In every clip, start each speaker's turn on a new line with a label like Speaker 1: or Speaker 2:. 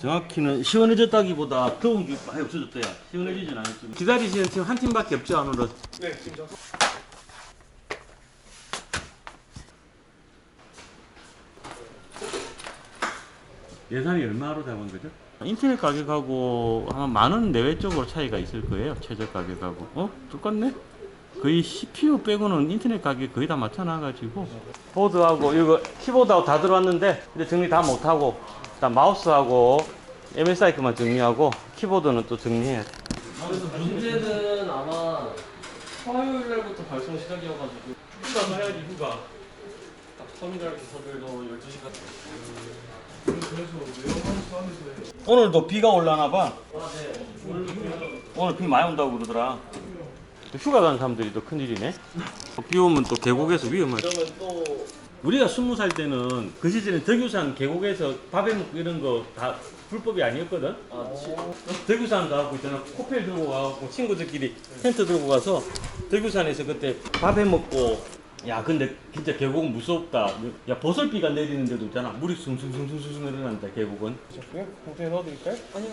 Speaker 1: 정확히는 시원해졌다기보다 더운 게 많이 없어졌대요. 시원해지진 않았지만 기다리시는 팀 한 팀밖에 없죠, 안으로.
Speaker 2: 네, 지금 저.
Speaker 1: 예산이 얼마로 잡은 거죠? 인터넷 가격하고 한 10,000원 내외 쪽으로 차이가 있을 거예요. 최저 가격하고. 똑같네? 거의 CPU 빼고는 인터넷 가격 거의 다 맞춰놔가지고 보드하고 이거 키보드하고 다 들어왔는데 근데 정리 다 못하고 일단 마우스하고 MSI 그만 정리하고 키보드는 또 정리해야 돼.
Speaker 3: 그래서 문제는 아마 화요일 날부터 발송 시작이어가지고
Speaker 1: 휴가도 해야지 휴가.
Speaker 3: 딱 터미널 기사들도 12시간.
Speaker 1: 오늘도 비가 올라나 봐.
Speaker 3: 아, 네.
Speaker 1: 오늘 비 많이 온다고 그러더라. 휴가 가는 사람들이 더 큰일이네. 비 오면 또 계곡에서 위험하지.
Speaker 3: 그러면 또
Speaker 1: 우리가 20살 때는 그 시절에 덕유산 계곡에서 밥해 먹고 이런 거 다 불법이 아니었거든. 덕유산 가고 있잖아. 코펠 들고 가고 친구들끼리 텐트 들고 가서 덕유산에서 그때 밥해 먹고 야 근데 진짜 계곡은 무섭다. 야 버설비가 내리는 데도 있잖아. 물이 숭숭숭숭숭 내려난다 계곡은.
Speaker 2: 그냥 봉투에 넣어드릴까요? 아니요.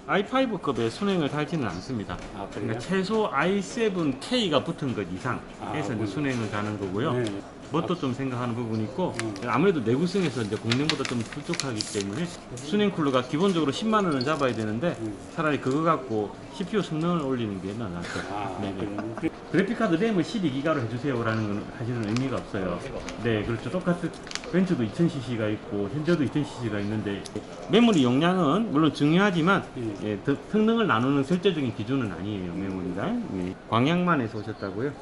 Speaker 1: i5급의 순행을 달지는 않습니다. 그러니까 최소 i7K가 붙은 것 이상 해서 이제 순행을 가는 거고요.
Speaker 2: 네.
Speaker 1: 뭣도 좀 생각하는 부분이 있고 아무래도 내구성에서 이제 공랭보다 좀 부족하기 때문에 순행 쿨러가 기본적으로 10만 원을 잡아야 되는데 차라리 그거 갖고 CPU 성능을 올리는 게 낫죠. 네네. 그래픽카드 램을 12기가로 해주세요라는 건 사실은 의미가 없어요. 네, 그렇죠. 똑같은 벤츠도 2000cc가 있고 현저도 2000cc가 있는데 메모리 용량은 물론 중요하지만 예, 성능을 나누는 절대적인 기준은 아니에요. 메모리가. 예. 광양만에서 오셨다고요?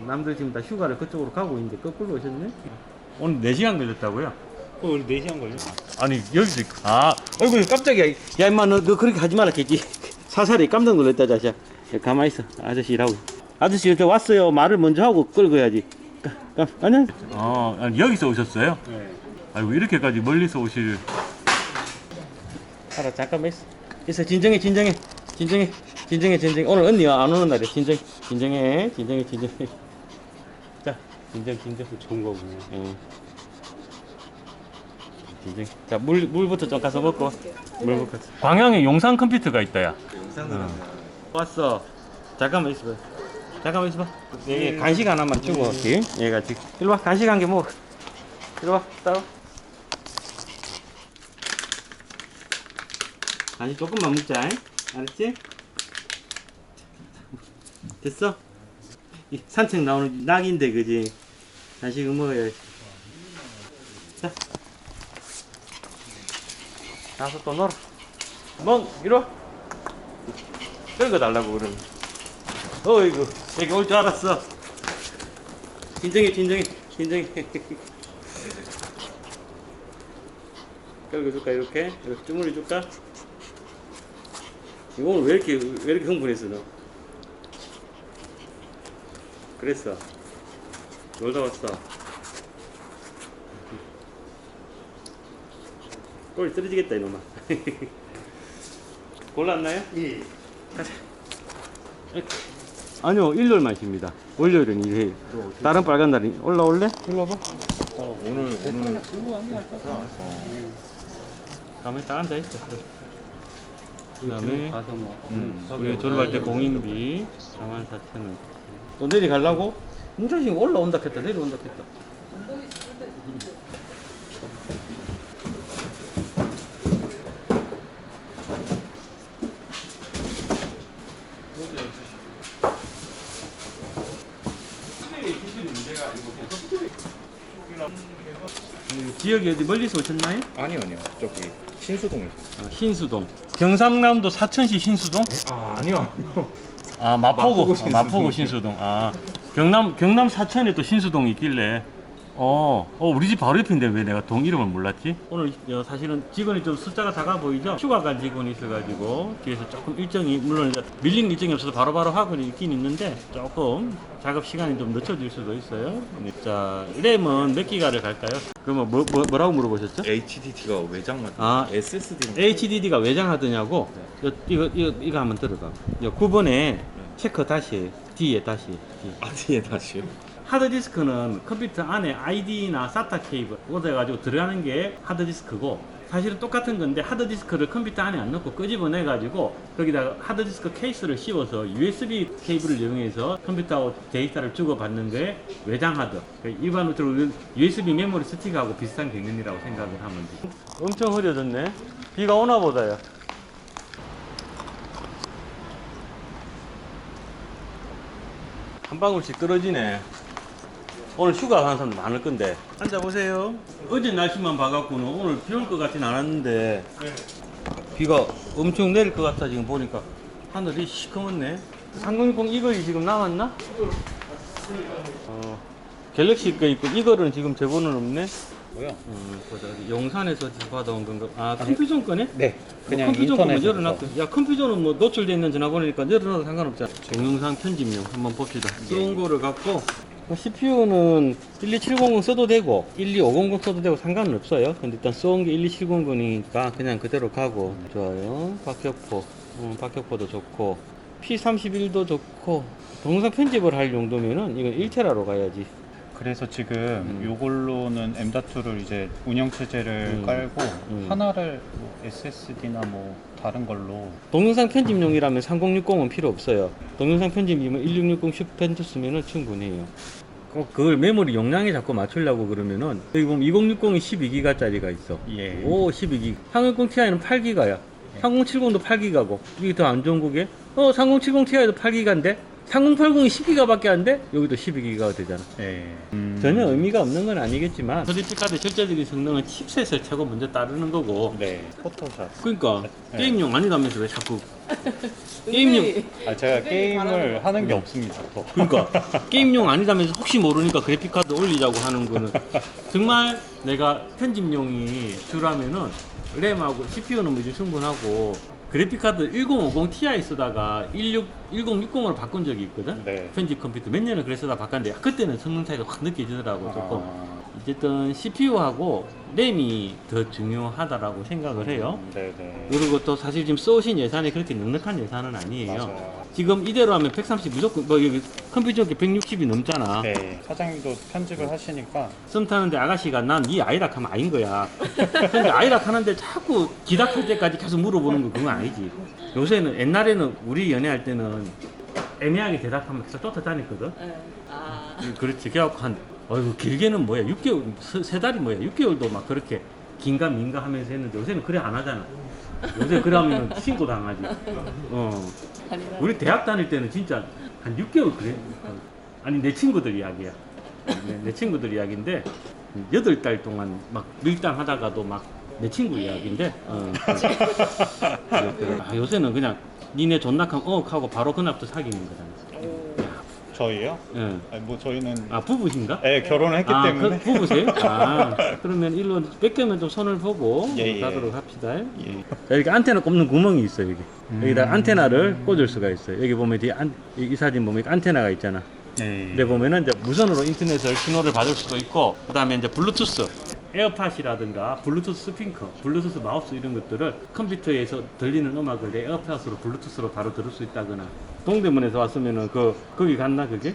Speaker 1: 남들 지금 다 휴가를 그쪽으로 가고 있는데 거꾸로 오셨네? 오늘 4시간 걸렸다고요?
Speaker 2: 오늘 4시간 걸려?
Speaker 1: 아니 여기도 있고 어이구 깜짝이야. 야 임마 너 그렇게 하지 말라 개지. 사살이 깜짝 놀랐다 자식아. 야, 가만히 있어. 아저씨 일하고. 아저씨 이렇게 왔어요. 말을 먼저 하고 끌고 해야지. 아니야? 아니 여기서 오셨어요?
Speaker 2: 네.
Speaker 1: 아이고 이렇게까지 멀리서 오실. 알아 잠깐만 있어. 진정해. 오늘 언니가 안 오는 날이야. 진정해. 자 진정.
Speaker 2: 좋은 거군요.
Speaker 1: 응. 진정. 자 물부터 좀 가서 먹고. 물부터. 광양에 용산 컴퓨터가 있다야. 왔어. 잠깐만 있어봐. 얘 간식 하나만 주고 갈게. 얘가 지금 일로 와. 간식 한 개 먹어. 일로 와. 따로. 간식 조금만 먹자. 알았지? 됐어? 이 산책 나오는 낙인데 그지? 간식은 먹어야지. 자. 가서 또 놀아. 이리 와. 끌고 달라고 그러는. 어이구, 여기 올 줄 알았어. 진정해. 끌고 줄까, 이렇게 주물러 줄까? 이거 오늘 왜 이렇게 흥분했어, 너? 그랬어. 놀다 왔어. 꼴 쓰러지겠다, 이놈아. 골랐나요?
Speaker 2: 예.
Speaker 1: 가자. 아니요, 일요일만 쉽니다. 월요일은 일요일. 다른 빨간 날이 올라올래? 일로 와봐.
Speaker 2: 오늘.
Speaker 1: 가만히 딱 앉아있어. 그 다음에, 우리 졸업할 때 공인비 44,000원. 또 내려가려고? 문자식 올라온다 했다, 내려온다 했다. 지역이 어디 멀리서 오셨나요?
Speaker 2: 아니요. 저기 신수동에서.
Speaker 1: 신수동. 경상남도 사천시 신수동?
Speaker 2: 아니요.
Speaker 1: 마포구.
Speaker 2: 마포구 신수동.
Speaker 1: 마포구 신수동. 경남 사천에 또 신수동이 있길래. 우리 집 바로 옆인데 왜 내가 동 이름을 몰랐지? 오늘 사실은 직원이 좀 숫자가 작아 보이죠? 휴가 간 직원이 있어가지고 뒤에서 조금 일정이 물론 이제 밀린 일정이 없어서 바로바로 하고 있긴 있는데 조금 작업 시간이 좀 늦춰질 수도 있어요. 자, 램은 몇 기가를 갈까요? 그러면 뭐라고 물어보셨죠?
Speaker 2: HDD가 외장만.
Speaker 1: 아,
Speaker 2: SSD는
Speaker 1: HDD가 외장하드냐고? 이거 한번 들어가. 9번에 체크 다시 D에 다시 D.
Speaker 2: 뒤에 다시요.
Speaker 1: 하드디스크는 컴퓨터 안에 ID나 SATA 케이블 꽂아가지고 들어가는 게 하드디스크고 사실은 똑같은 건데 하드디스크를 컴퓨터 안에 안 넣고 끄집어내가지고 거기다가 하드디스크 케이스를 씌워서 USB 케이블을 이용해서 컴퓨터하고 데이터를 주고받는 게 외장하드. 일반적으로 USB 메모리 스틱하고 비슷한 개념이라고 생각을 하면 돼. 엄청 흐려졌네. 비가 오나 보다요. 한 방울씩 떨어지네. 오늘 휴가 가는 사람들 많을 건데. 앉아보세요. 어제 날씨만 봐갖고는 오늘 비 올 것 같진 않았는데 비가 엄청 내릴 것 같아. 지금 보니까 하늘이 시커멓네. 3060 이글이 지금 남았나? 갤럭시 거 있고 이글은 지금 재고는 없네.
Speaker 2: 뭐야?
Speaker 1: 보자. 용산에서 받아온 건가? 아, 컴퓨전 거네?
Speaker 2: 네. 그냥
Speaker 1: 컴퓨전 거면
Speaker 2: 인터넷에서.
Speaker 1: 열어놨고. 야, 컴퓨전은 뭐 노출돼 있는 전화번호니까 열어놔도 상관없잖아. 동영상 편집용 한번 봅시다. 쓰는 거를 갖고 CPU는 12700 써도 되고 12500 써도 되고 상관은 없어요. 근데 일단 써온 게 12700이니까 그냥 그대로 가고. 좋아요. 박격포도 좋고 P31도 좋고 동영상 편집을 할 정도면은 이건 1테라로 가야지.
Speaker 4: 그래서 지금 요걸로는 M.2를 이제 운영체제를 깔고 하나를 뭐 SSD나 뭐 다른 걸로
Speaker 1: 동영상 편집용이라면 3060은 필요 없어요. 동영상 편집이면 1660 슈펜투스면은 충분해요. 꼭 그걸 메모리 용량에 자꾸 맞추려고 그러면은 여기 보면 2060이 12기가짜리가 있어.
Speaker 4: 예.
Speaker 1: 오, 12기가. 3060 Ti는 8기가야. 3070도 8기가고. 이게 더 안 좋은 거게? 3070 Ti도 8기가인데 3080이 10기가밖에 안 돼? 여기도 12기가가 되잖아.
Speaker 4: 예.
Speaker 1: 전혀 의미가 없는 건 아니겠지만 그래픽카드 절대적인 성능은 칩셋을 최고 먼저 따르는 거고.
Speaker 4: 네. 포토샵.
Speaker 1: 그러니까
Speaker 4: 네.
Speaker 1: 게임용 아니라면서 왜 자꾸 게임용
Speaker 4: 아 제가 게임을 하는 게 없습니다. 또.
Speaker 1: 그러니까 게임용 아니라면서 혹시 모르니까 그래픽카드 올리자고 하는 거는 정말 내가 편집용이 주라면은 램하고 CPU는 이제 충분하고 그래픽카드 1050 Ti 쓰다가 1060으로 바꾼 적이 있거든.
Speaker 4: 네.
Speaker 1: 편집 컴퓨터 몇 년을 그래 쓰다 바꿨는데 그때는 성능 차이가 확 느껴지더라고. 조금.
Speaker 4: 아,
Speaker 1: 어쨌든 CPU하고 램이 더 중요하다라고 생각을 해요.
Speaker 4: 네네.
Speaker 1: 그리고 또 사실 지금 써오신 예산이 그렇게 넉넉한 예산은 아니에요.
Speaker 4: 맞아요.
Speaker 1: 지금 이대로 하면 130 무조건 뭐 여기 컴퓨터 160이 넘잖아.
Speaker 4: 네. 사장님도 편집을 하시니까
Speaker 1: 썸 타는데 아가씨가 난 이 아이락 하면 아닌 거야. 근데 아이락 하는데 자꾸 기닥할 때까지 계속 물어보는 거 그건 아니지. 요새는 옛날에는 우리 연애할 때는 애매하게 대답하면 계속 쫓아다녔거든.
Speaker 5: 네. 아.
Speaker 1: 그렇지. 그래갖고 어이구 길게는 뭐야 6개월 세 달이 뭐야 6개월도 막 그렇게 긴가 민가 하면서 했는데 요새는 그래 안 하잖아. 요새 그래 하면 신고 당하지.
Speaker 5: 아니면
Speaker 1: 우리 대학 다닐 때는 진짜 한 6개월 그래. 아니 내 친구들 이야기야. 내 친구들 이야기인데 8달 동안 막 밀당하다가도 막 내 친구 이야기인데 요새는 그냥 니네 존낙하면 하고 바로 그날부터 사귀는 거잖아.
Speaker 4: 저희요?
Speaker 1: 예.
Speaker 4: 아니, 뭐 저희는
Speaker 1: 부부신가?
Speaker 4: 네, 결혼을 했기 때문에
Speaker 1: 부부세요? 그러면 일로 뺏기면 좀 손을 보고
Speaker 4: 예, 예.
Speaker 1: 가도록 합시다.
Speaker 4: 예.
Speaker 1: 자, 여기 안테나 꼽는 구멍이 있어요. 여기. 여기다 안테나를 꽂을 수가 있어요. 여기 보면 뒤에 이 사진 보면 안테나가 있잖아.
Speaker 4: 네.
Speaker 1: 근데 보면은 이제 무선으로 인터넷을 신호를 받을 수도 있고, 그 다음에 이제 블루투스, 에어팟이라든가 블루투스 스피커, 블루투스 마우스 이런 것들을 컴퓨터에서 들리는 음악을 내 에어팟으로 블루투스로 바로 들을 수 있다거나. 동대문에서 왔으면은 거기 갔나 그게?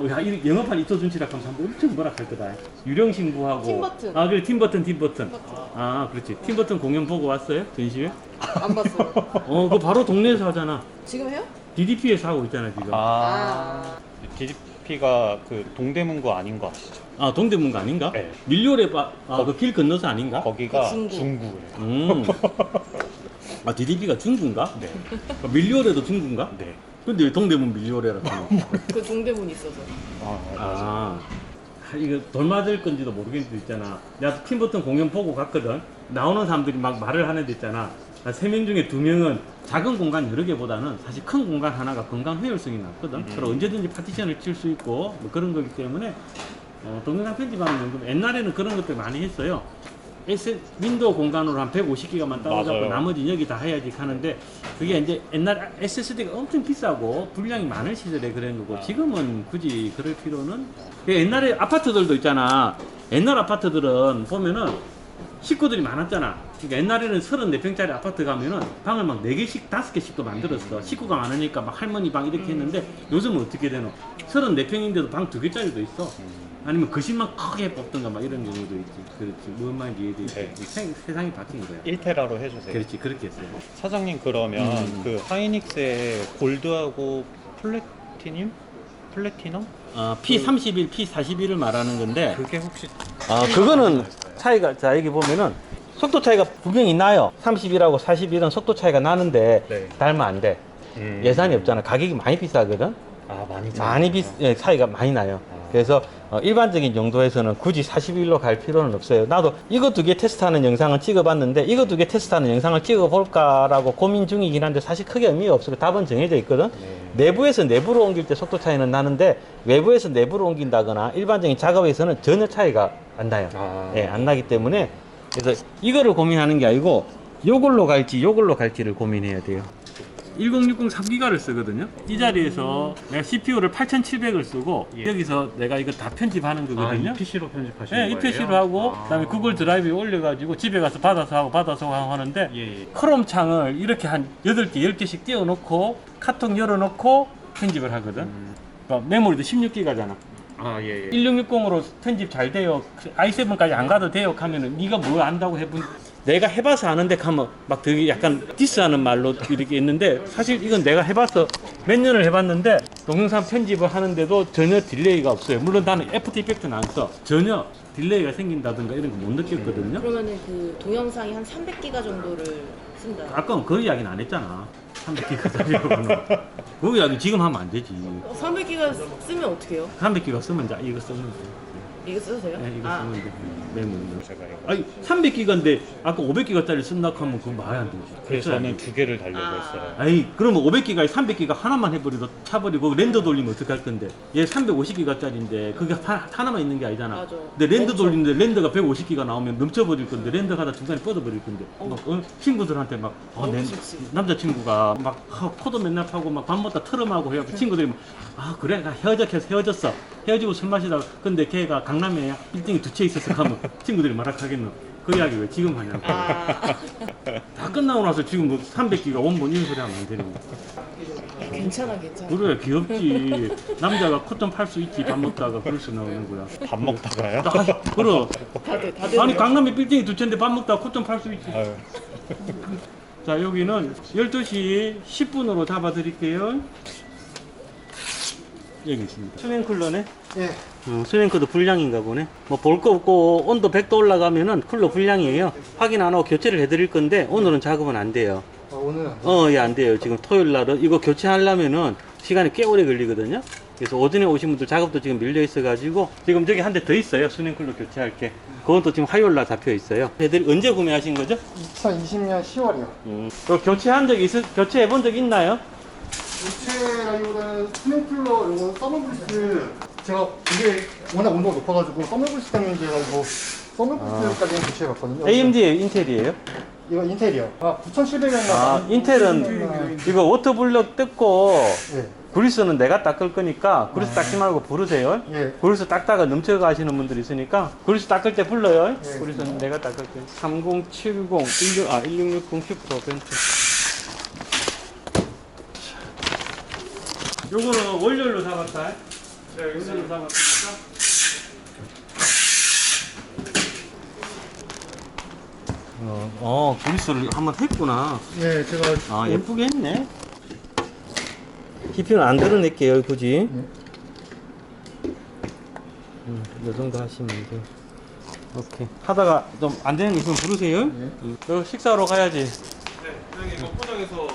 Speaker 1: 야, 영업한 이토준치락 하면 사람들 엄청 뭐라 할 거다. 유령 신부하고.
Speaker 5: 팀버튼.
Speaker 1: 그래 팀버튼. 그렇지. 팀버튼 공연 보고 왔어요? 전시회?
Speaker 5: 안 봤어요.
Speaker 1: 그거 바로 동네에서 하잖아.
Speaker 5: 지금 해요?
Speaker 1: DDP에서 하고 있잖아 지금.
Speaker 4: DDP가 그 동대문구 아닌 거 아시죠?
Speaker 1: 동대문가 아닌가?
Speaker 4: 네.
Speaker 1: 밀려래 그 길 건너서 아닌가?
Speaker 4: 거기가
Speaker 5: 중구.
Speaker 4: 중구예요.
Speaker 1: DDP가 중구인가?
Speaker 4: 네.
Speaker 1: 밀려래도 중구인가?
Speaker 4: 네.
Speaker 1: 근데 왜 동대문 밀려래라 하는
Speaker 5: 그 동대문 있어서.
Speaker 1: 이거 돌 맞을 건지도 모르겠는데 있잖아. 내가 팀버튼 공연 보고 갔거든. 나오는 사람들이 막 말을 하는 데 있잖아. 3명 중에 2명은 작은 공간 여러 개보다는 사실 큰 공간 하나가 건강 효율성이 낮거든. 그리고 언제든지 파티션을 칠 수 있고 뭐 그런 거기 때문에 동영상 편집하는 연금 옛날에는 그런 것들 많이 했어요. 윈도우 공간으로 한 150기가만 따로잡고
Speaker 4: 맞아요.
Speaker 1: 나머지 여기 다 해야지 하는데 그게 이제 옛날 SSD가 엄청 비싸고 분량이 많은 시절에 그런 거고 지금은 굳이 그럴 필요는 옛날에 아파트들도 있잖아. 옛날 아파트들은 보면은 식구들이 많았잖아. 그러니까 옛날에는 34평짜리 아파트 가면은 방을 막 4개씩, 5개씩도 만들었어. 식구가 많으니까 막 할머니 방 이렇게 했는데 요즘은 어떻게 되노? 34평인데도 방 2개짜리도 있어. 아니면 거실만 크게 뽑던가 막 이런 경우도 있지. 그렇지. 뭔 말인지 이해되지.
Speaker 4: 네.
Speaker 1: 세상이 바뀐 거야.
Speaker 4: 1테라로 해주세요.
Speaker 1: 그렇지. 그렇게 했어요.
Speaker 4: 사장님 그러면 그 하이닉스의 골드하고 플래티넘?
Speaker 1: P31, P41을 말하는 건데
Speaker 4: 그게 혹시
Speaker 1: 그거는 차이가 자 여기 보면은 속도 차이가 분명히 나요. 31하고 41은 속도 차이가 나는데
Speaker 4: 네.
Speaker 1: 달면 안 돼. 예산이 없잖아. 가격이 많이 비싸거든. 차이가 많이 나요. 그래서 일반적인 용도에서는 굳이 41로 갈 필요는 없어요. 나도 이거 2개 테스트하는 영상을 찍어봤는데 이거 2개 테스트하는 영상을 찍어볼까라고 고민 중이긴 한데 사실 크게 의미가 없어요. 답은 정해져 있거든. 내부에서 내부로 옮길 때 속도 차이는 나는데 외부에서 내부로 옮긴다거나 일반적인 작업에서는 전혀 차이가 안 나요. 안 나기 때문에 그래서 이거를 고민하는 게 아니고 요걸로 갈지를 고민해야 돼요. 1060 3기가를 쓰거든요. 이 자리에서 내가 CPU를 8700을 쓰고 여기서 내가 이거 다 편집하는 거거든요.
Speaker 4: PC로 편집하시는
Speaker 1: 네,
Speaker 4: 거예요?
Speaker 1: 이 PC로 하고 그다음에 구글 드라이브에 올려가지고 집에 가서 받아서 하고 하는데
Speaker 4: 예.
Speaker 1: 크롬 창을 이렇게 한 8개, 10개씩 띄워놓고 카톡 열어놓고 편집을 하거든. 그러니까 메모리도 16기가잖아.
Speaker 4: 예.
Speaker 1: 1660으로 편집 잘 돼요. i7까지 안 가도 돼요. 하면은 네가 뭘 안다고 해본 내가 해봐서 아는데 가면 막 되게 약간 디스하는 말로 이렇게 있는데 사실 이건 내가 해봐서 몇 년을 해봤는데 동영상 편집을 하는데도 전혀 딜레이가 없어요. 물론 나는 애프터 이펙트는 안 써. 전혀 딜레이가 생긴다든가 이런 거 못 느꼈거든요.
Speaker 5: 그러면은 그 동영상이 한 300기가 정도를 쓴다.
Speaker 1: 아까 그 이야기는 안 했잖아. 300기가짜리로는. 그 이야기 지금 하면 안 되지.
Speaker 5: 300기가 쓰면 어떻게 해요?
Speaker 1: 300기가 쓰면 이제 이거 쓰면 돼.
Speaker 5: 이거 써도 돼요?
Speaker 1: 네, 이거
Speaker 5: 아,
Speaker 1: 쓰면 돼. 메모리.
Speaker 4: 제가 이거.
Speaker 1: 아니 300기가인데 아까 500기가짜리 쓴다 하면 그건 말이 안 되지.
Speaker 4: 그래서 저는 2개를 달려고 했어요.
Speaker 1: 아이 그러면 500기가에 300기가 하나만 해버리도 차버리고 렌더 돌리면 어떡할 건데 얘 350기가짜리인데 그게 하나만 있는 게 아니잖아.
Speaker 5: 맞아.
Speaker 1: 근데 렌더
Speaker 5: 멈춰.
Speaker 1: 돌리는데 렌더가 150기가 나오면 넘쳐버릴 건데 렌더가 다 중간에 뻗어버릴 건데 막 친구들한테 막 남자친구가 막 코도 맨날 파고 막 밥 먹다 트름하고 해갖고 친구들이 막 그래 나 헤어졌어 헤어지고 술 마시다가 근데 걔가 강남에 빌딩이 2채 있었어 하면 친구들이 말하겠노. 그 이야기 왜 지금 하냐고. 다 끝나고 나서 지금 뭐 300기가 원본 이런 소리 하면 안 되는 거야.
Speaker 5: 괜찮아.
Speaker 1: 그래 귀엽지. 남자가 코튼 팔 수 있지. 밥 먹다가 그럴 수 나오는 거야.
Speaker 4: 밥 먹다가요?
Speaker 1: 그럼
Speaker 5: 다들.
Speaker 1: 아니 강남에 빌딩이 2채인데 밥 먹다가 코튼 팔 수 있지.
Speaker 4: 아유.
Speaker 1: 자 여기는 12시 10분으로 잡아드릴게요. 여기 있습니다. 수냉쿨러네?
Speaker 6: 예.
Speaker 1: 수냉쿨러 불량인가 보네. 뭐 볼 거 없고 온도 100도 올라가면은 쿨러 불량이에요. 확인 안 하고 교체를 해드릴 건데 오늘은 작업은 안 돼요.
Speaker 6: 오늘
Speaker 1: 예, 안 돼요. 지금 토요일 날은 이거 교체하려면은 시간이 꽤 오래 걸리거든요. 그래서 오전에 오신 분들 작업도 지금 밀려 있어가지고 지금 저기 한 대 더 있어요. 수냉쿨러 교체할 게. 그건 또 지금 화요일 날 잡혀 있어요. 애들 언제 구매하신 거죠?
Speaker 6: 2020년 10월이요.
Speaker 1: 또 교체한 적 교체해 본 적 있나요?
Speaker 6: 교체라기보다는 스냅쿨러 요거 서머블리스 제가 이게 워낙 온도가 높아가지고 서머블리스 때문에 해가지고 서머블리스까지는 교체해봤거든요.
Speaker 1: AMD예요, 인텔이에요?
Speaker 6: 이거 인텔이요. 9700이었나?
Speaker 1: 인텔은 이거 워터블럭 뜯고
Speaker 6: 예.
Speaker 1: 그리스는 내가 닦을 거니까 그리스 닦지 말고 부르세요.
Speaker 6: 예.
Speaker 1: 그리스 닦다가 넘쳐가시는 분들이 있으니까 그리스 닦을 때 불러요.
Speaker 6: 예.
Speaker 1: 그리스는 내가 닦을 때. 3070, 1660 슈퍼 벤츠. 요거는 월요일로 잡았다. 네, 월요일로 잡았으니까. 그리스를 한번 했구나.
Speaker 6: 예, 제가
Speaker 1: 예쁘게 했네. CPU는 안 드러낼게요, 굳이. 이 정도 하시면 돼요. 오케이. 하다가 좀 안 되는 게 있으면 부르세요. 저 식사하러 가야지.
Speaker 3: 네, 이거 포장해서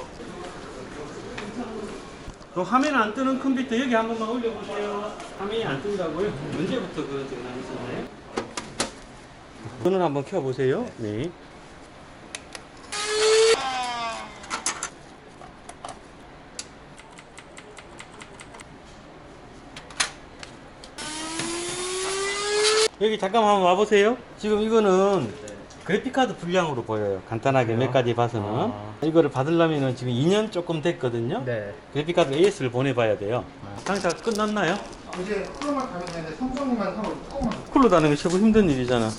Speaker 1: 그 화면 안 뜨는 컴퓨터 여기 한 번만 올려보세요. 화면이 안 뜬다고요? 언제부터 그런 장난이 있었나요? 눈을 한번 켜보세요. 네. 여기 잠깐만 한번 와보세요. 지금 이거는 그래픽카드 분량으로 보여요. 간단하게 몇 가지 봐서는. 이거를 받으려면 지금 2년 조금 됐거든요.
Speaker 6: 네.
Speaker 1: 그래픽카드 AS를 보내봐야 돼요. 장착 끝났나요?
Speaker 6: 이제 쿨러만 달면 되는데 삼성만 하고 조금만.
Speaker 1: 쿨러 다는 게 최고 힘든 일이잖아.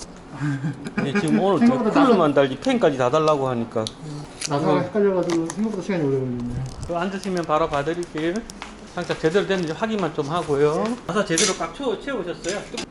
Speaker 1: 근데 지금 오늘 저
Speaker 6: 생각보다
Speaker 1: 쿨러만 달지 펜까지 다 달라고 하니까.
Speaker 6: 나사가 헷갈려가지고 생각보다 시간이 오래 걸리네요.
Speaker 1: 앉으시면 바로 봐드릴게요. 장착 제대로 됐는지 확인만 좀 하고요. 나사 제대로 꽉 채우셨어요?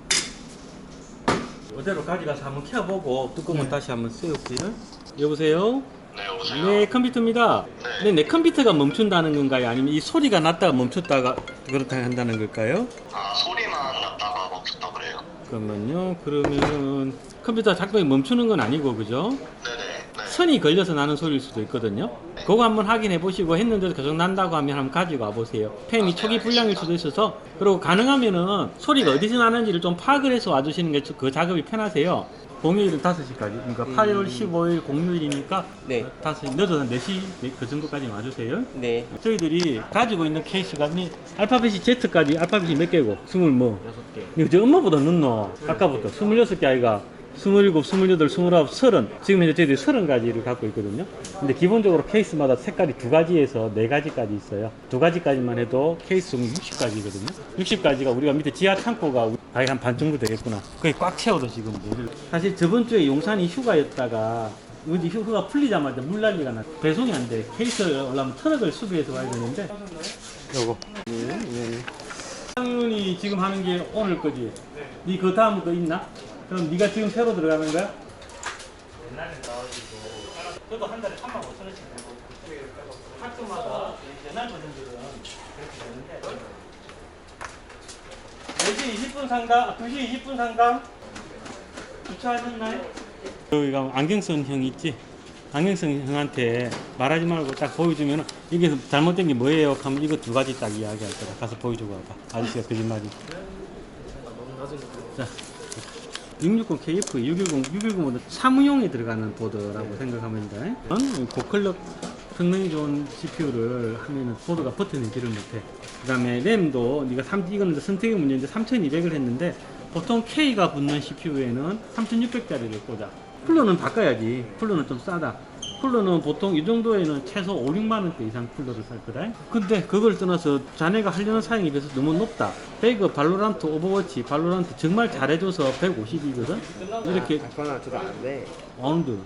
Speaker 1: 그대로 가져가서 한번 켜보고 뚜껑은 다시 한번 세울게요. 여보세요?
Speaker 7: 네, 여보세요?
Speaker 1: 네, 컴퓨터입니다.
Speaker 7: 네.
Speaker 1: 내 컴퓨터가 멈춘다는 건가요? 아니면 이 소리가 났다가 멈췄다가 그렇다 한다는 걸까요?
Speaker 7: 아, 소리만 났다가 멈췄다 그래요.
Speaker 1: 그러면 컴퓨터 작동이 멈추는 건 아니고, 그죠?
Speaker 7: 네네. 네.
Speaker 1: 선이 걸려서 나는 소리일 수도 있거든요. 그거 한번 확인해 보시고 했는데도 계속 난다고 하면 한번 가지고 와보세요. 펜이 초기 불량일 수도 있어서. 그리고 가능하면은 소리가 어디서 나는지를 좀 파악을 해서 와주시는 게 그 작업이 편하세요. 공휴일은 5시까지. 그러니까 8월 15일 공휴일이니까
Speaker 8: 네.
Speaker 1: 5시, 늦어서 4시 그 정도까지 와주세요.
Speaker 8: 네.
Speaker 1: 저희들이 가지고 있는 케이스가 알파벳이 Z까지 알파벳이 몇 개고? 6개. 이거 저 엄마보다 늦노. 아까부터 26개 아이가 27, 28, 29, 30. 지금 현재 저희들이 30가지를 갖고 있거든요. 근데 기본적으로 케이스마다 색깔이 2가지에서 4가지까지 있어요. 2가지까지만 해도 케이스 종류 60가지거든요. 60가지가 우리가 밑에 지하 창고가 거의 한 반 정도 되겠구나. 거의 꽉 채워도 지금. 사실 저번 주에 용산이 휴가였다가 어디 휴가 풀리자마자 물난리가 났. 배송이 안 돼. 케이스를 올라면 트럭을 수비해서 와야 되는데. 요거. 상윤이 지금 하는 게 오늘 거지? 네 그 다음 거 있나? 그럼 네가 지금 새로 들어가는 거야? 옛날에 나와가지고 저도 한 달에 35,000원씩 내고 학교마다 옛날 버전들은 그렇게 되는데 4시 20분 상담, 2시 20분 상담 주차하셨나요? 여기가 안경 쓴 형 있지? 안경 쓴 형한테 말하지 말고 딱 보여주면 이게 잘못된 게 뭐예요? 하면 이거 2가지 딱 이야기할 거다. 가서 보여주고 와봐. 아저씨가 거짓말이. 자, 660KF, 610보다 사무용에 들어가는 보드라고 생각하면 돼. 고클럭 성능이 좋은 CPU를 하면은 보드가 버텨내지를 못해. 그 다음에 램도 네가 이거는 선택의 문제인데 3200을 했는데 보통 K가 붙는 CPU에는 3600짜리를 꽂아. 쿨러는 바꿔야지. 쿨러는 좀 싸다. 쿨러는 보통 이 정도에는 최소 5, 6만원대 이상 쿨러를 살 거다. 근데 그걸 떠나서 자네가 하려는 사양에 비해서 너무 높다. 배그, 발로란트, 오버워치, 발로란트 정말 잘해줘서 150이거든? 이렇게.
Speaker 8: 그거는 저도 안 돼.
Speaker 1: 언드.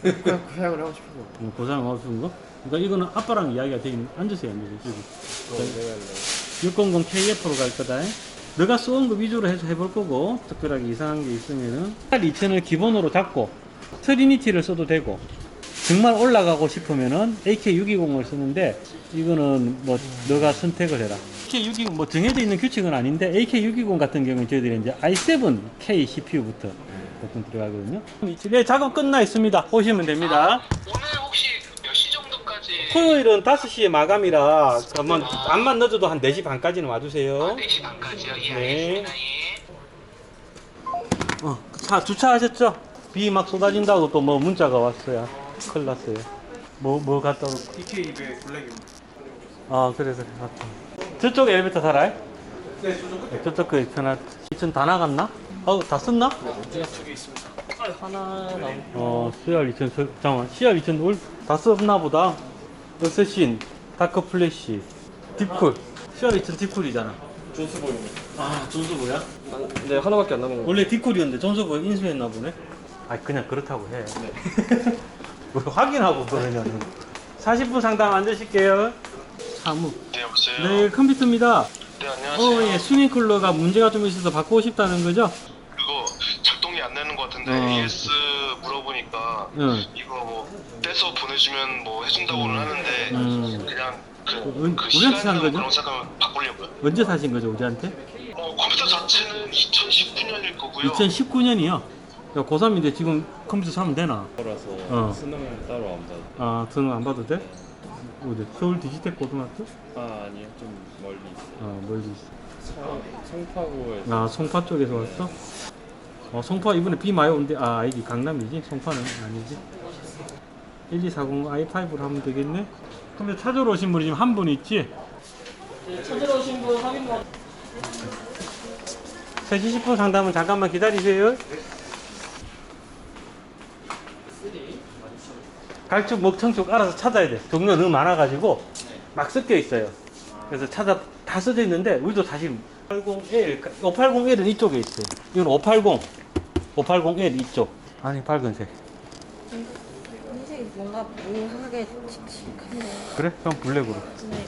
Speaker 8: 그냥 그 사용을 하고 싶어서.
Speaker 1: 고사하고 싶은 거? 그러니까 이거는 아빠랑 이야기가 되긴 앉으세요, 앉으세요. 600KF로 갈 거다. 너가 쏘은 거 위주로 해서 해볼 거고, 특별하게 이상한 게 있으면은 2000을 기본으로 잡고 트리니티를 써도 되고, 정말 올라가고 싶으면은 AK620을 쓰는데 이거는 뭐 너가 선택을 해라. AK620 뭐 정해져 있는 규칙은 아닌데 AK620 같은 경우는 저희들이 이제 i7K CPU부터 보통 들어가거든요. 네, 작업 끝나 있습니다. 오시면 됩니다.
Speaker 7: 오늘 혹시 몇 시 정도까지?
Speaker 1: 토요일은 5시에 마감이라 그러면 암만 늦어도 한 4시 반까지는 와주세요.
Speaker 7: 4시 반까지요? 예,
Speaker 1: 네.
Speaker 7: 알겠습니다. 예.
Speaker 1: 차 주차하셨죠? 비 막 쏟아진다고 또 뭐 문자가 왔어요. 큰일 났어요. 뭐 갔다 올
Speaker 3: DK200 블랙입니다.
Speaker 1: 아, 그래. 맞다. 저쪽 엘리베이터 살아요?
Speaker 3: 네, 저쪽 끝에
Speaker 1: 저쪽 그 편하 2000 다 나갔나? 다 썼나?
Speaker 3: 저기 있습니다.
Speaker 1: CR 2000, 잠깐만, CR 2000 다 썼나 보다. 어쌔신, 다크 플래시, 딥쿨. CR 2000 딥쿨이잖아.
Speaker 3: 존스보입니다.
Speaker 1: 아, 존스보야?
Speaker 8: 네, 하나밖에 안 남은 거.
Speaker 1: 원래 딥쿨이었는데 존스보 인수했나 보네? 아, 그냥 그렇다고 해. 뭐 확인하고 그러냐고. 40분 상담 앉으실게요. 사무.
Speaker 7: 네, 여보세요?
Speaker 1: 네, 컴퓨터입니다.
Speaker 7: 네, 안녕하세요.
Speaker 1: 예, 스윙 쿨러가 문제가 좀 있어서 바꾸고 싶다는 거죠?
Speaker 7: 그거 작동이 안 되는 것 같은데 AS 물어보니까 이거 뭐 떼서 보내주면 뭐 해준다고는 하는데 그냥 그
Speaker 1: 우리한테 산
Speaker 7: 시간이나
Speaker 1: 거죠?
Speaker 7: 그런 생각하면 바꾸려고요.
Speaker 1: 언제 사신 거죠, 우리한테?
Speaker 7: 컴퓨터 자체는 2019년일 거고요.
Speaker 1: 2019년이요. 고3인데 지금 컴퓨터 사면 되나?
Speaker 2: 라서 수능은 따로 안 받아.
Speaker 1: 아, 저는 안 봐도 돼? 어디? 서울 디지텍 고등학교?
Speaker 2: 아니요, 좀 멀리 있어요.
Speaker 1: 아, 멀리 있어.
Speaker 2: 송파구에서.
Speaker 1: 아, 송파 쪽에서 왔어? 송파 이번에 비 많이 오는데, 아니지, 강남이지? 송파는 아니지? 1240 i5로 하면 되겠네? 근데 찾으러 오신 분이 지금 한 분 있지? 찾으러 오신 분 확인 좀. 3시 10분 상담은 잠깐만 기다리세요. 갈축, 목청축 알아서 찾아야 돼. 종류가 너무 많아가지고 막 섞여 있어요. 그래서 다 써져 있는데 우리도 다시 580L, 580L은 이쪽에 있어요. 이건 580L 이쪽. 아니 밝은색.
Speaker 5: 흰색이 뭔가 몽하게 칙칙하네.
Speaker 1: 그래? 그럼 블랙으로.
Speaker 5: 네.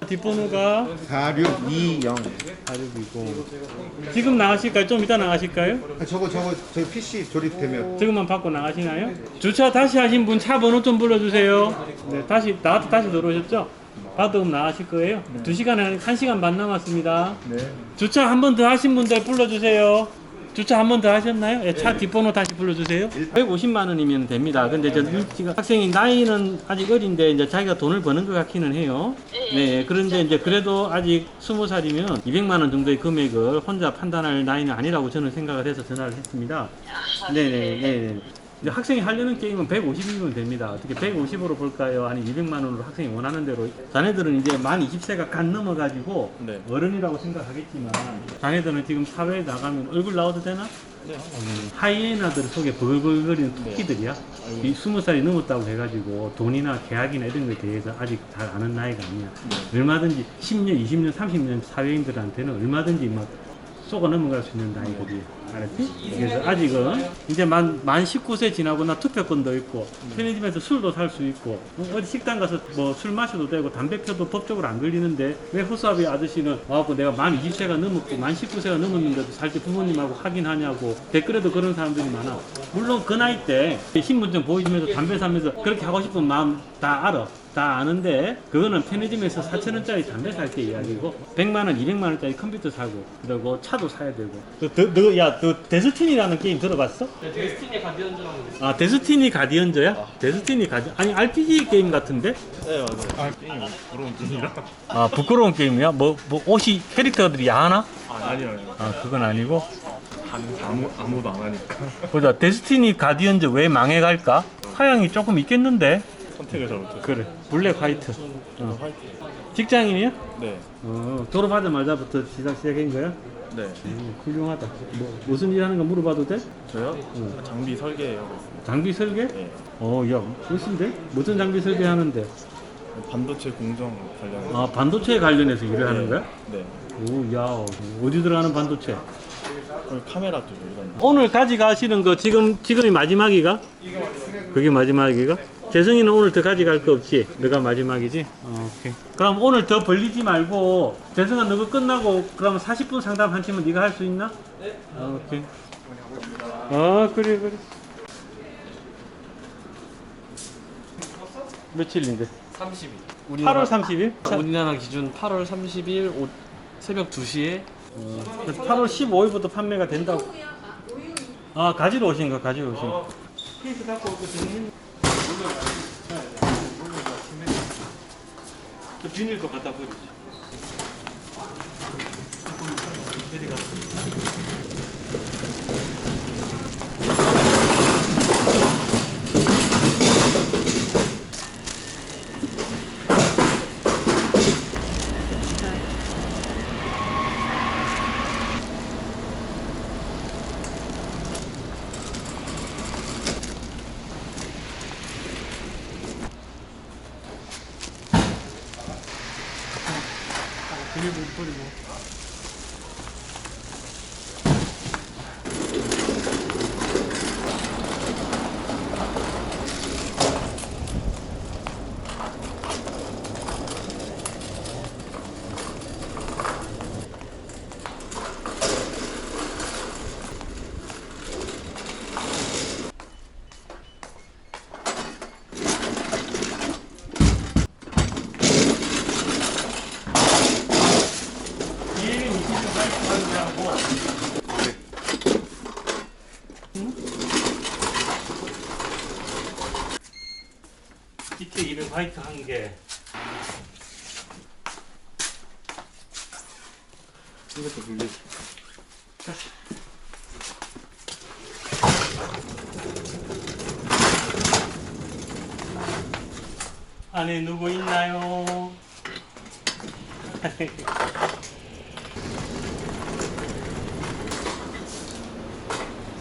Speaker 1: 뒷번호가
Speaker 6: 4620.
Speaker 1: 4620. 지금 나가실까요? 좀 이따 나가실까요?
Speaker 6: 저거 PC 조립되면.
Speaker 1: 지금만 받고 나가시나요? 주차 다시 하신 분 차 번호 좀 불러주세요. 네, 다시 들어오셨죠? 받으면 나가실 거예요. 2시간에 1시간 반 남았습니다.
Speaker 6: 네.
Speaker 1: 주차 한 번 더 하신 분들 불러주세요. 주차 한 번 더 하셨나요? 예, 차 뒷번호 다시 불러주세요. 150만 원이면 됩니다. 근데 지금 학생이 나이는 아직 어린데 이제 자기가 돈을 버는 것 같기는 해요. 네. 그런데 이제 그래도 아직 20살이면 200만 원 정도의 금액을 혼자 판단할 나이는 아니라고 저는 생각을 해서 전화를 했습니다. 네네. 이제 학생이 하려는 게임은 150이면 됩니다. 어떻게 150으로 볼까요? 아니 200만 원으로 학생이 원하는 대로. 자네들은 이제 만 20세가 간 넘어가지고
Speaker 2: 네.
Speaker 1: 어른이라고 생각하겠지만 자네들은 지금 사회에 나가면 얼굴 나와도 되나?
Speaker 2: 네.
Speaker 1: 하이에나들 속에 버글버글거리는 토끼들이야. 이 20살이 넘었다고 해가지고 돈이나 계약이나 이런 거에 대해서 아직 잘 아는 나이가 아니야. 얼마든지 10년, 20년, 30년 사회인들한테는 얼마든지 막 쏘가 넘어갈 수 있는 나이들이. 알았지? 그래서 아직은 이제 만 19세 지나거나 투표권도 있고 편의점에서 술도 살 수 있고 어디 식당 가서 뭐 술 마셔도 되고 담배 펴도 법적으로 안 걸리는데 왜 호수아비 아저씨는 와갖고 내가 만 20세가 넘었고 만 19세가 넘었는데도 살 때 부모님하고 확인하냐고 댓글에도 그런 사람들이 많아. 물론 그 나이 때 신분증 보여주면서 담배 사면서 그렇게 하고 싶은 마음 다 알아. 다 아는데 그거는 편의점에서 4,000원짜리 담배 살 때 이야기고 100만 원, 200만 원짜리 컴퓨터 사고 그리고 차도 사야 되고. 너 데스티니라는 게임 들어봤어?
Speaker 2: 네, 데스티니 가디언즈라는 거.
Speaker 1: 아 데스티니 가디언즈야? 데스티니 아니 RPG 게임 같은데?
Speaker 2: 네, 맞아요. 게임이 부러운 게임이라.
Speaker 1: 아 부끄러운 게임이야? 뭐 옷이 캐릭터들이 야하나?
Speaker 2: 아니요.
Speaker 1: 아 그건 아니고.
Speaker 2: 아무도 안 하니까.
Speaker 1: 보자 데스티니 가디언즈 왜 망해갈까? 사양이 조금 있겠는데?
Speaker 2: 선택을 잘 못했어요.
Speaker 1: 그래 블랙 화이트. 직장인이야?
Speaker 2: 네.
Speaker 1: 졸업하자마자부터 시작한 거야?
Speaker 2: 네.
Speaker 1: 훌륭하다. 무슨 일 하는 거 물어봐도 돼?
Speaker 2: 저요? 장비 설계하고 있습니다.
Speaker 1: 장비 설계?
Speaker 2: 네.
Speaker 1: 야, 멋진데? 무슨 장비 설계 하는데?
Speaker 2: 반도체 공정 관련.
Speaker 1: 아, 반도체에 관련해서 일을 하는 거야?
Speaker 2: 네.
Speaker 1: 오, 야, 어디 들어가는 반도체?
Speaker 2: 카메라 쪽 이런.
Speaker 1: 오늘 가져가시는 거 지금이 마지막이가? 그게 마지막이가? 재승이는 오늘 더 가져갈 거 없지? 너가 마지막이지? 오케이. 그럼 오늘 더 벌리지 말고 재승아 너가 끝나고 그럼 40분 상담 한 팀은 네가 할 수 있나? 네. 오케이. 그래. 며칠인데?
Speaker 2: 30일.
Speaker 1: 8월 30일?
Speaker 2: 우리나라 기준 8월 30일 새벽 2시에
Speaker 1: 8월 15일부터 판매가 된다고. 아, 가지러 오신 거. 케이스 갖고 오거든요. 비닐도 갖다 버리죠. 비닐도 버리고. 화이트 한 개.
Speaker 8: 이것도 불리지.
Speaker 1: 안에 누구 있나요?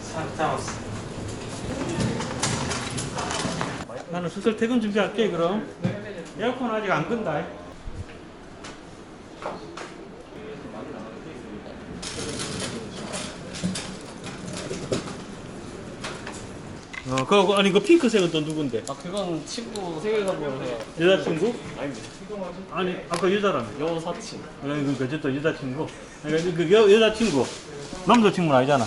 Speaker 1: 싹 잡았어. 나는 슬슬 퇴근 준비할게 그럼. 에어컨 아직 안 끈다. 아니 그 핑크색은 또 누군데?
Speaker 2: 아 그건 친구 생일 선물로
Speaker 1: 여자친구?
Speaker 2: 아닙니다.
Speaker 1: 아니 아까 여자라며.
Speaker 2: 여사친.
Speaker 1: 그러니까 또 여자친구. 그러니까 그 여자친구. 남자친구는 아니잖아.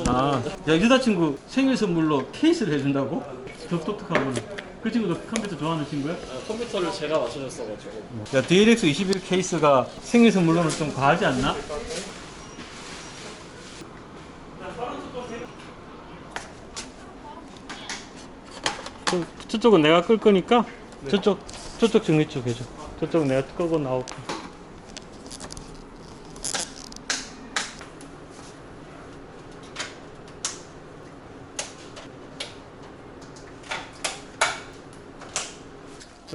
Speaker 1: 아, 야, 여자친구 생일 선물로 케이스를 해준다고? 더 똑똑하구나. 그 친구도 컴퓨터 좋아하는 친구야?
Speaker 2: 아, 컴퓨터를 제가 맞춰줬어가지고.
Speaker 1: 야, DLX 21 케이스가 생일 선물로는 좀 과하지 않나? 저쪽은 내가 끌 거니까 저쪽 정리 쪽 해줘. 저쪽은 내가 끄고 나올게.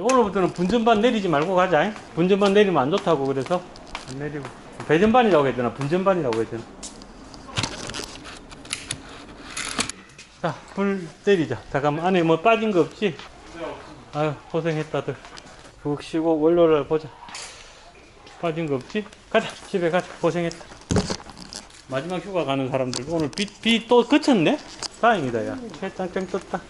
Speaker 1: 오늘부터는 분전반 내리지 말고 가자. 분전반 내리면 안 좋다고 그래서 안 내리고 배전반이라고 해야 되나 분전반이라고 해야 되나. 자, 불 때리자. 잠깐만 안에 뭐 빠진 거 없지? 아유 고생했다들. 푹 쉬고 원료를 보자. 빠진 거 없지? 가자 집에 가자. 고생했다. 마지막 휴가 가는 사람들 오늘 비 또 그쳤네? 다행이다 야. 최장장 떴다.